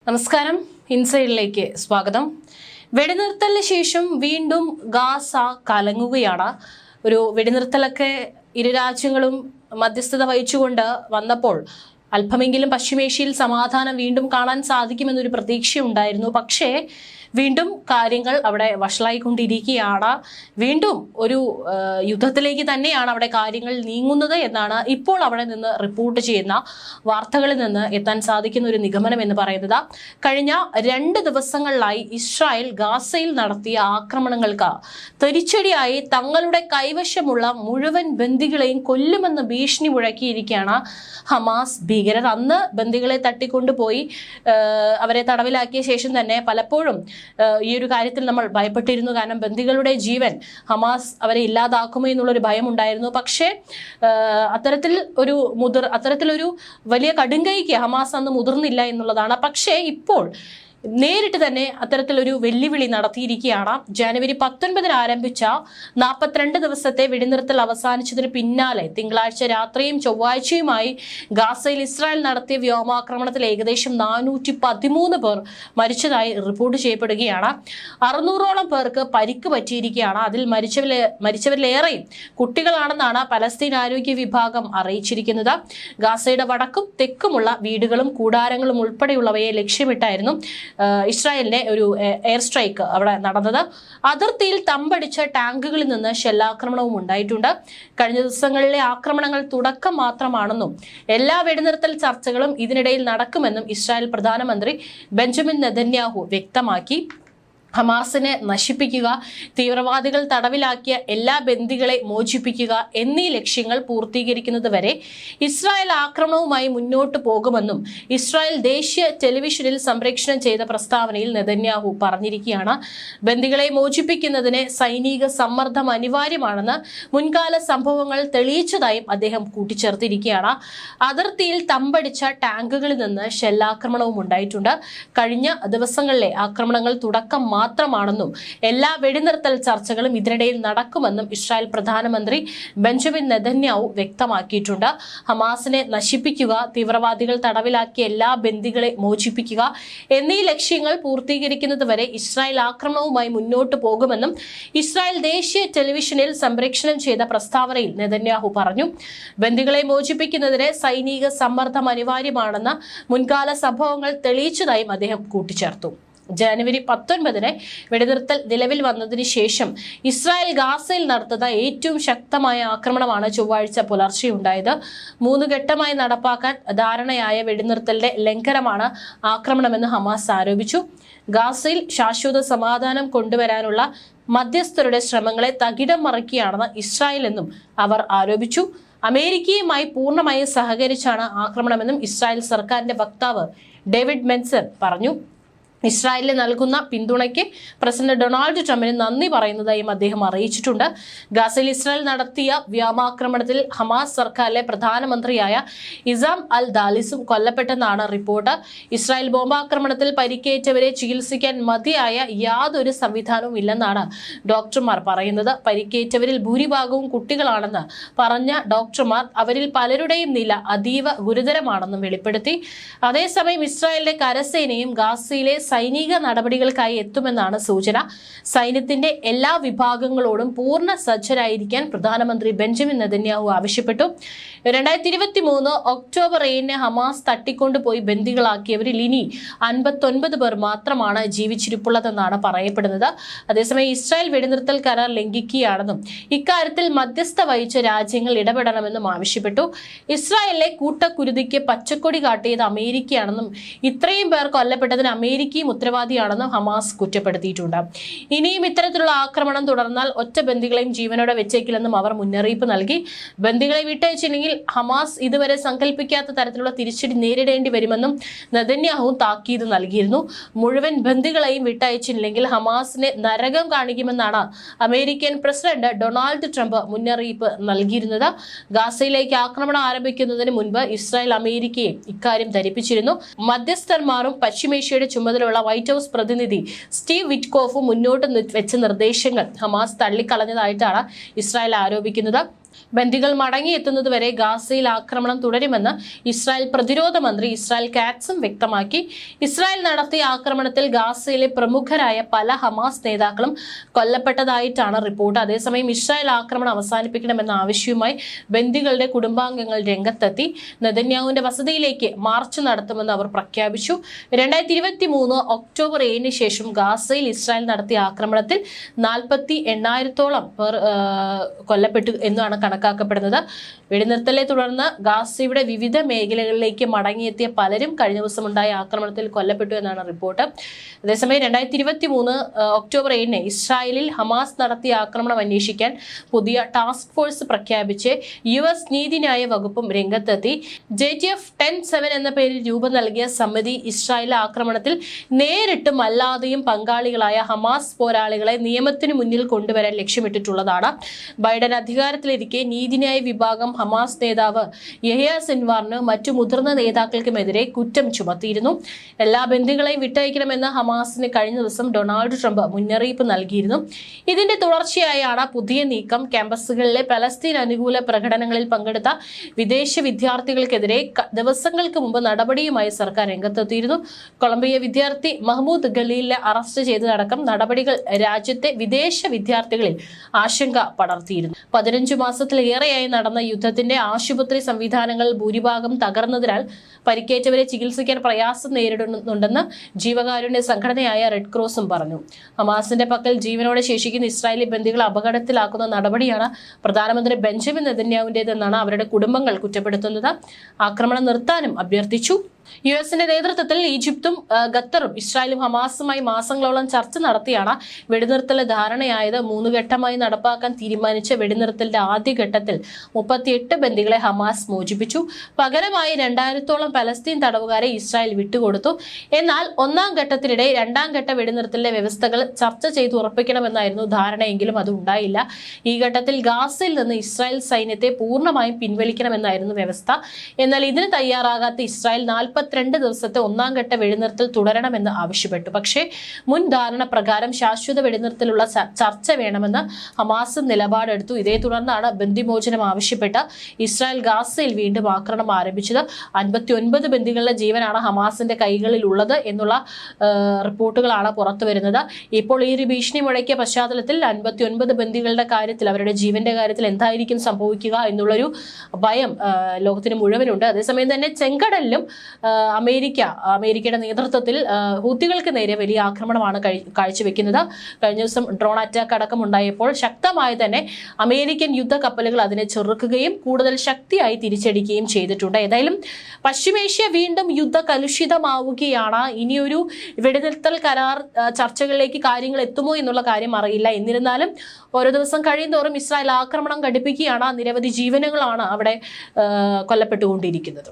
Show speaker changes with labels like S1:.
S1: നമസ്കാരം, ഇൻസൈഡിലേക്ക് സ്വാഗതം. വെടിനിർത്തലിന് ശേഷം വീണ്ടും ഗാസ കലങ്ങുകയാണ്. ഒരു വെടിനിർത്തലൊക്കെ ഇരു രാജ്യങ്ങളും മധ്യസ്ഥത വഹിച്ചുകൊണ്ട് വന്നപ്പോൾ അല്പമെങ്കിലും പശ്ചിമേഷ്യയിൽ സമാധാനം വീണ്ടും കാണാൻ സാധിക്കുമെന്നൊരു പ്രതീക്ഷയുണ്ടായിരുന്നു. പക്ഷേ വീണ്ടും കാര്യങ്ങൾ അവിടെ വഷളായിക്കൊണ്ടിരിക്കുകയാണ്. വീണ്ടും ഒരു യുദ്ധത്തിലേക്ക് തന്നെയാണ് അവിടെ കാര്യങ്ങൾ നീങ്ങുന്നത് എന്നാണ് ഇപ്പോൾ അവിടെ നിന്ന് റിപ്പോർട്ട് ചെയ്യുന്ന വാർത്തകളിൽ നിന്ന് എത്താൻ സാധിക്കുന്ന ഒരു നിഗമനം എന്ന് പറയുന്നത്. കഴിഞ്ഞ 2 ദിവസങ്ങളിലായി ഇസ്രായേൽ ഗാസയിൽ നടത്തിയ ആക്രമണങ്ങൾക്ക് തിരിച്ചടിയായി തങ്ങളുടെ കൈവശമുള്ള മുഴുവൻ ബന്ദികളെയും കൊല്ലുമെന്ന് ഭീഷണി മുഴക്കിയിരിക്കുകയാണ് ഹമാസ് ഭീകരർ. അന്ന് ബന്ദികളെ തട്ടിക്കൊണ്ടുപോയി അവരെ തടവിലാക്കിയ ശേഷം തന്നെ പലപ്പോഴും ഈ ഒരു കാര്യത്തിൽ നമ്മൾ ഭയപ്പെട്ടിരുന്നു. കാരണം ബന്ദികളുടെ ജീവൻ ഹമാസ് അവരെ ഇല്ലാതാക്കുമോ എന്നുള്ളൊരു ഭയം ഉണ്ടായിരുന്നു. പക്ഷേ അത്തരത്തിലൊരു വലിയ കടുങ്കൈക്ക് ഹമാസ് അന്ന് മുതിർന്നില്ല എന്നുള്ളതാണ്. പക്ഷേ ഇപ്പോൾ നേരിട്ട് തന്നെ അത്തരത്തിലൊരു വെല്ലുവിളി നടത്തിയിരിക്കുകയാണ്. ജനുവരി 19 ആരംഭിച്ച 42 ദിവസത്തെ വെടിനിർത്തൽ അവസാനിച്ചതിന് പിന്നാലെ തിങ്കളാഴ്ച രാത്രിയും ചൊവ്വാഴ്ചയുമായി ഗാസയിൽ ഇസ്രായേൽ നടത്തിയ വ്യോമാക്രമണത്തിൽ ഏകദേശം 413 പേർ മരിച്ചതായി റിപ്പോർട്ട് ചെയ്യപ്പെടുകയാണ്. 600ഓളം പേർക്ക് പരിക്ക് പറ്റിയിരിക്കുകയാണ്. അതിൽ മരിച്ചവരിലേറെയും കുട്ടികളാണെന്നാണ് പലസ്തീൻ ആരോഗ്യ വിഭാഗം അറിയിച്ചിരിക്കുന്നത്. ഗാസയുടെ വടക്കും തെക്കുമുള്ള വീടുകളും കൂടാരങ്ങളും ഉൾപ്പെടെയുള്ളവയെ ലക്ഷ്യമിട്ടായിരുന്നു ഇസ്രായേലിന്റെ ഒരു എയർ സ്ട്രൈക്ക് അവിടെ നടന്നത്. അതിർത്തിയിൽ തമ്പടിച്ച ടാങ്കുകളിൽ നിന്ന് ഷെല്ലാക്രമണവും ഉണ്ടായിട്ടുണ്ട്. കഴിഞ്ഞ ദിവസങ്ങളിലെ ആക്രമണങ്ങൾ തുടക്കം മാത്രമാണെന്നും എല്ലാ വെടിനിർത്തൽ ചർച്ചകളും ഇതിനിടയിൽ നടക്കുമെന്നും ഇസ്രായേൽ പ്രധാനമന്ത്രി ബെഞ്ചമിൻ നെതന്യാഹു വ്യക്തമാക്കി. ഹമാസിനെ നശിപ്പിക്കുക, തീവ്രവാദികൾ തടവിലാക്കിയ എല്ലാ ബന്ദികളെ മോചിപ്പിക്കുക എന്നീ ലക്ഷ്യങ്ങൾ പൂർത്തീകരിക്കുന്നത് വരെ ഇസ്രായേൽ ആക്രമണവുമായി മുന്നോട്ട് പോകുമെന്നും ഇസ്രായേൽ ദേശീയ ടെലിവിഷനിൽ സംപ്രേഷണം ചെയ്ത പ്രസ്താവനയിൽ നെതന്യാഹു പറഞ്ഞിരിക്കുകയാണ്. ബന്ദികളെ മോചിപ്പിക്കുന്നതിന് സൈനിക സമ്മർദ്ദം അനിവാര്യമാണെന്ന് മുൻകാല സംഭവങ്ങൾ തെളിയിച്ചതായും അദ്ദേഹം കൂട്ടിച്ചേർത്തിരിക്കുകയാണ്. അതിർത്തിയിൽ തമ്പടിച്ച ടാങ്കുകളിൽ നിന്ന് ഷെല്ലാക്രമണവും ഉണ്ടായിട്ടുണ്ട്. കഴിഞ്ഞ ദിവസങ്ങളിലെ ആക്രമണങ്ങൾ തുടക്കം മാത്രമാണെന്നും എല്ലാ വെടിനിർത്തൽ ചർച്ചകളും ഇതിനിടയിൽ നടക്കുമെന്നും ഇസ്രായേൽ പ്രധാനമന്ത്രി ബെഞ്ചമിൻ നെതന്യാഹു വ്യക്തമാക്കിയിട്ടുണ്ട്. ഹമാസിനെ നശിപ്പിക്കുക, തീവ്രവാദികൾ തടവിലാക്കിയ എല്ലാ ബന്ദികളെ മോചിപ്പിക്കുക എന്നീ ലക്ഷ്യങ്ങൾ പൂർത്തീകരിക്കുന്നത് വരെ ഇസ്രായേൽ ആക്രമണവുമായി മുന്നോട്ട് പോകുമെന്നും ഇസ്രായേൽ ദേശീയ ടെലിവിഷനിൽ സംപ്രേഷണം ചെയ്ത പ്രസ്താവനയിൽ നെതന്യാഹു പറഞ്ഞു. ബന്ദികളെ മോചിപ്പിക്കുന്നതിന് സൈനിക സമ്മർദ്ദം അനിവാര്യമാണെന്ന് മുൻകാല സംഭവങ്ങൾ തെളിയിച്ചതായും അദ്ദേഹം കൂട്ടിച്ചേർത്തു. ജനുവരി 19 വെടിനിർത്തൽ നിലവിൽ വന്നതിന് ശേഷം ഇസ്രായേൽ ഗാസയിൽ നടത്തുന്ന ഏറ്റവും ശക്തമായ ആക്രമണമാണ് ചൊവ്വാഴ്ച പുലർച്ചെയുണ്ടായത്. 3 ഘട്ടമായി നടപ്പാക്കാൻ ധാരണയായ വെടിനിർത്തലിന്റെ ലംഘനമാണ് ആക്രമണമെന്ന് ഹമാസ് ആരോപിച്ചു. ഗാസയിൽ ശാശ്വത സമാധാനം കൊണ്ടുവരാനുള്ള മധ്യസ്ഥരുടെ ശ്രമങ്ങളെ തകിടം മറിക്കുകയാണെന്ന് ഇസ്രായേൽ എന്നും അവർ ആരോപിച്ചു. അമേരിക്കയുമായി പൂർണ്ണമായി സഹകരിച്ചാണ് ആക്രമണമെന്നും ഇസ്രായേൽ സർക്കാരിന്റെ വക്താവ് ഡേവിഡ് മെൻസർ പറഞ്ഞു. ഇസ്രായേലിന് നൽകുന്ന പിന്തുണയ്ക്ക് പ്രസിഡന്റ് ഡൊണാൾഡ് ട്രംപിന് നന്ദി പറയുന്നതായും അദ്ദേഹം അറിയിച്ചിട്ടുണ്ട്. ഗാസയിൽ ഇസ്രായേൽ നടത്തിയ വ്യോമാക്രമണത്തിൽ ഹമാസ് സർക്കാരിലെ പ്രധാനമന്ത്രിയായ ഇസാം അൽ ദാലിസും കൊല്ലപ്പെട്ടെന്നാണ് റിപ്പോർട്ട്. ഇസ്രായേൽ ബോംബാക്രമണത്തിൽ പരിക്കേറ്റവരെ ചികിത്സിക്കാൻ മതിയായ യാതൊരു സംവിധാനവും ഇല്ലെന്നാണ് ഡോക്ടർമാർ പറയുന്നത്. പരിക്കേറ്റവരിൽ ഭൂരിഭാഗവും കുട്ടികളാണെന്ന് പറഞ്ഞ ഡോക്ടർമാർ അവരിൽ പലരുടെയും നില അതീവ ഗുരുതരമാണെന്നും വെളിപ്പെടുത്തി. അതേസമയം ഇസ്രായേലിന്റെ കരസേനയും ഗാസയിലെ സൈനിക നടപടികൾക്കായി എത്തുമെന്നാണ് സൂചന. സൈന്യത്തിന്റെ എല്ലാ വിഭാഗങ്ങളോടും പൂർണ്ണ സജ്ജരായിരിക്കാൻ പ്രധാനമന്ത്രി ബെഞ്ചമിൻ നെതന്യാഹു ആവശ്യപ്പെട്ടു. 2023 ഒക്ടോബർ 7 ഹമാസ് തട്ടിക്കൊണ്ടുപോയി ബന്ദികളാക്കിയവരിൽ ഇനി 59 പേർ മാത്രമാണ് ജീവിച്ചിരിപ്പുള്ളതെന്നാണ് പറയപ്പെടുന്നത്. അതേസമയം ഇസ്രായേൽ വെടിനിർത്തൽ കരാർ ലംഘിക്കുകയാണെന്നും ഇക്കാര്യത്തിൽ മധ്യസ്ഥ വഹിച്ച രാജ്യങ്ങൾ ഇടപെടണമെന്നും ആവശ്യപ്പെട്ടു. ഇസ്രായേലിലെ കൂട്ടക്കുരുതിക്ക് പച്ചക്കൊടി കാട്ടിയത് അമേരിക്കയാണെന്നും ഇത്രയും പേർ കൊല്ലപ്പെട്ടതിന് അമേരിക്കയും ഉത്തരവാദിയാണെന്നും ഹമാസ് കുറ്റപ്പെടുത്തിയിട്ടുണ്ട്. ഇനിയും ഇത്തരത്തിലുള്ള ആക്രമണം തുടർന്നാൽ ഒറ്റ ബന്ദികളെയും ജീവനോടെ വെച്ചേക്കില്ലെന്നും അവർ മുന്നറിയിപ്പ് നൽകി. ബന്ദികളെ വിട്ടയച്ചില്ലെങ്കിൽ ഹമാസ് ഇതുവരെ സങ്കല്പിക്കാത്ത തരത്തിലുള്ള തിരിച്ചടി നേരിടേണ്ടി വരുമെന്നും നെതന്യാഹു താക്കീത് നൽകിയിരുന്നു. മുഴുവൻ ബന്ദികളെയും വിട്ടയച്ചില്ലെങ്കിൽ ഹമാസിനെ നരകം കാണിക്കുമെന്നാണ് അമേരിക്കൻ പ്രസിഡന്റ് ഡൊണാൾഡ് ട്രംപ് മുന്നറിയിപ്പ് നൽകിയിരുന്നത്. ഗാസയിലേക്ക് ആക്രമണം ആരംഭിക്കുന്നതിന് മുൻപ് ഇസ്രായേൽ അമേരിക്കയെ ഇക്കാര്യം ധരിപ്പിച്ചിരുന്നു. മധ്യസ്ഥന്മാരും പശ്ചിമേഷ്യയുടെ ചുമതലയുള്ള വൈറ്റ് ഹൌസ് പ്രതിനിധി സ്റ്റീവ് വിറ്റ്കോഫും മുന്നോട്ട് വെച്ച നിർദ്ദേശങ്ങൾ ഹമാസ് തള്ളിക്കളഞ്ഞതായിട്ടാണ് ഇസ്രായേൽ ആരോപിക്കുന്നത്. ബന്ദികൾ മടങ്ങിയെത്തുന്നതുവരെ ഗാസയിൽ ആക്രമണം തുടരുമെന്ന് ഇസ്രായേൽ പ്രതിരോധ മന്ത്രി ഇസ്രായേൽ കാറ്റ്സും വ്യക്തമാക്കി. ഇസ്രായേൽ നടത്തിയ ആക്രമണത്തിൽ ഗാസയിലെ പ്രമുഖരായ പല ഹമാസ് നേതാക്കളും കൊല്ലപ്പെട്ടതായിട്ടാണ് റിപ്പോർട്ട്. അതേസമയം ഇസ്രായേൽ ആക്രമണം അവസാനിപ്പിക്കണമെന്ന ആവശ്യവുമായി ബന്ദികളുടെ കുടുംബാംഗങ്ങൾ രംഗത്തെത്തി. നെതന്യാഹുവിന്റെ വസതിയിലേക്ക് മാർച്ച് നടത്തുമെന്ന് അവർ പ്രഖ്യാപിച്ചു. 2023 ഒക്ടോബർ 7 ശേഷം ഗാസയിൽ ഇസ്രായേൽ നടത്തിയ ആക്രമണത്തിൽ 48,000-ഓളം പേർ കൊല്ലപ്പെട്ടു എന്നാണ് കണക്കാക്കപ്പെടുന്നത്. വെടിനിർത്തലെ തുടർന്ന് ഗാസയുടെ വിവിധ മേഖലകളിലേക്ക് മടങ്ങിയെത്തിയ പലരും കഴിഞ്ഞ ദിവസം ഉണ്ടായ ആക്രമണത്തിൽ കൊല്ലപ്പെട്ടു എന്നാണ് റിപ്പോർട്ട്. അതേസമയം 2023 ഒക്ടോബർ 7 ഇസ്രായേലിൽ ഹമാസ് നടത്തിയ ആക്രമണം അന്വേഷിക്കാൻ പുതിയ ടാസ്ക് ഫോഴ്സ് പ്രഖ്യാപിച്ച് US നീതിന്യായ വകുപ്പും രംഗത്തെത്തി. JTF 10-7 എന്ന പേരിൽ രൂപം നൽകിയ സമിതി ഇസ്രായേൽ ആക്രമണത്തിൽ നേരിട്ടും അല്ലാതെയും പങ്കാളികളായ ഹമാസ് പോരാളികളെ നിയമത്തിനു മുന്നിൽ കൊണ്ടുവരാൻ ലക്ഷ്യമിട്ടിട്ടുള്ളതാണ്. ബൈഡൻ അധികാരത്തിലിരിക്കെ നീതിന്യായ വിഭാഗം ഹമാസ് നേതാവ് യഹ്യ സിൻവാറിന് മറ്റു മുതിർന്ന നേതാക്കൾക്കുമെതിരെ കുറ്റം ചുമത്തിയിരുന്നു. എല്ലാ ബന്ദികളെയും വിട്ടയക്കണമെന്ന് ഹമാസിന് കഴിഞ്ഞ ദിവസം ഡൊണാൾഡ് ട്രംപ് മുന്നറിയിപ്പ് നൽകിയിരുന്നു. ഇതിന്റെ തുടർച്ചയായാണ് പുതിയ നീക്കം. ക്യാമ്പസുകളിലെ പലസ്തീൻ അനുകൂല പ്രകടനങ്ങളിൽ പങ്കെടുത്ത വിദേശ വിദ്യാർത്ഥികൾക്കെതിരെ ദിവസങ്ങൾക്ക് മുമ്പ് നടപടിയുമായി സർക്കാർ രംഗത്തെത്തിയിരുന്നു. കൊളംബിയ വിദ്യാർത്ഥി മഹ്മൂദ് ഖലീലിനെ അറസ്റ്റ് ചെയ്തതടക്കം നടപടികൾ രാജ്യത്തെ വിദേശ വിദ്യാർത്ഥികളിൽ ആശങ്ക പടർത്തിയിരുന്നു. 15 മാസത്തിലേറെയായി നടന്ന യുദ്ധത്തിന്റെ ആശുപത്രി സംവിധാനങ്ങൾ ഭൂരിഭാഗം തകർന്നതിനാൽ പരിക്കേറ്റവരെ ചികിത്സിക്കാൻ പ്രയാസം നേരിടുന്നുണ്ടെന്ന് ജീവകാരുണ്യ സംഘടനയായ റെഡ് ക്രോസും പറഞ്ഞു. ഹമാസിന്റെ പക്കൽ ജീവനോടെ ശേഷിക്കുന്ന ഇസ്രായേലി ബന്ദികളെ അപകടത്തിലാക്കുന്ന നടപടിയാണ് പ്രധാനമന്ത്രി ബെഞ്ചമിൻ നെതന്യാഹുവിന്റേതെന്നാണ് അവരുടെ കുടുംബങ്ങൾ കുറ്റപ്പെടുത്തുന്നത്. ആക്രമണം നിർത്താനും അഭ്യർത്ഥിച്ചു. US-ന്റെ നേതൃത്വത്തിൽ ഈജിപ്തും ഖത്തറും ഇസ്രായേലും ഹമാസുമായി മാസങ്ങളോളം ചർച്ച നടത്തിയാണ് വെടിനിർത്തൽ ധാരണയായത്. 3 ഘട്ടമായി നടപ്പാക്കാൻ തീരുമാനിച്ച വെടിനിർത്തലിന്റെ ആദ്യഘട്ടത്തിൽ 38 ബന്ദികളെ ഹമാസ് മോചിപ്പിച്ചു. പകരമായി 2000-ഓളം പലസ്തീൻ തടവുകാരെ ഇസ്രായേൽ വിട്ടുകൊടുത്തു. എന്നാൽ 1-ാം ഘട്ടത്തിനിടെ 2-ാം ഘട്ട വെടിനിർത്തലിന്റെ വ്യവസ്ഥകൾ ചർച്ച ചെയ്ത് ഉറപ്പിക്കണമെന്നായിരുന്നു ധാരണയെങ്കിലും അത് ഉണ്ടായില്ല. ഈ ഘട്ടത്തിൽ ഗാസയിൽ നിന്ന് ഇസ്രായേൽ സൈന്യത്തെ പൂർണ്ണമായും പിൻവലിക്കണമെന്നായിരുന്നു വ്യവസ്ഥ. എന്നാൽ ഇതിന് തയ്യാറാകാത്ത ഇസ്രായേൽ 42 ദിവസത്തെ 1-ാം ഘട്ട വെടിനിർത്തൽ തുടരണമെന്ന് ആവശ്യപ്പെട്ടു. പക്ഷേ മുൻ ധാരണ പ്രകാരം ശാശ്വത വെടിനിർത്തലുള്ള ചർച്ച വേണമെന്ന് ഹമാസ് നിലപാടെടുത്തു. ഇതേ തുടർന്നാണ് ബന്ദിമോചനം ആവശ്യപ്പെട്ട് ഇസ്രായേൽ ഗാസയിൽ വീണ്ടും ആക്രമണം ആരംഭിച്ചത്. 59 ബന്ദികളുടെ ജീവനാണ് ഹമാസിന്റെ കൈകളിൽ ഉള്ളത് എന്നുള്ള റിപ്പോർട്ടുകളാണ് പുറത്തു വരുന്നത്. ഇപ്പോൾ ഈ ഒരു ഭീഷണി മുഴക്കിയ പശ്ചാത്തലത്തിൽ 59 ബന്ദികളുടെ കാര്യത്തിൽ, അവരുടെ ജീവന്റെ കാര്യത്തിൽ എന്തായിരിക്കും സംഭവിക്കുക എന്നുള്ളൊരു ഭയം ലോകത്തിന് മുഴുവനുണ്ട്. അതേസമയം തന്നെ ചെങ്കടലിലും അമേരിക്കയുടെ നേതൃത്വത്തിൽ ഹൂത്തികൾക്ക് നേരെ വലിയ ആക്രമണമാണ് കാഴ്ചവെക്കുന്നത്. കഴിഞ്ഞ ദിവസം ഡ്രോൺ അറ്റാക്ക് അടക്കം ഉണ്ടായപ്പോൾ ശക്തമായി തന്നെ അമേരിക്കൻ യുദ്ധ കപ്പലുകൾ അതിനെ ചെറുക്കുകയും കൂടുതൽ ശക്തിയായി തിരിച്ചടിക്കുകയും ചെയ്തിട്ടുണ്ട്. ഏതായാലും പശ്ചിമേഷ്യ വീണ്ടും യുദ്ധ കലുഷിതമാവുകയാണ്. ഇനിയൊരു വെടിനിർത്തൽ കരാർ ചർച്ചകളിലേക്ക് കാര്യങ്ങൾ എത്തുമോ എന്നുള്ള കാര്യം അറിയില്ല. എന്നിരുന്നാലും ഓരോ ദിവസം കഴിയുന്തോറും ഇസ്രായേൽ ആക്രമണം ഘടിപ്പിക്കുകയാണ്. നിരവധി ജീവനുകളാണ് അവിടെ കൊല്ലപ്പെട്ടുകൊണ്ടിരിക്കുന്നത്.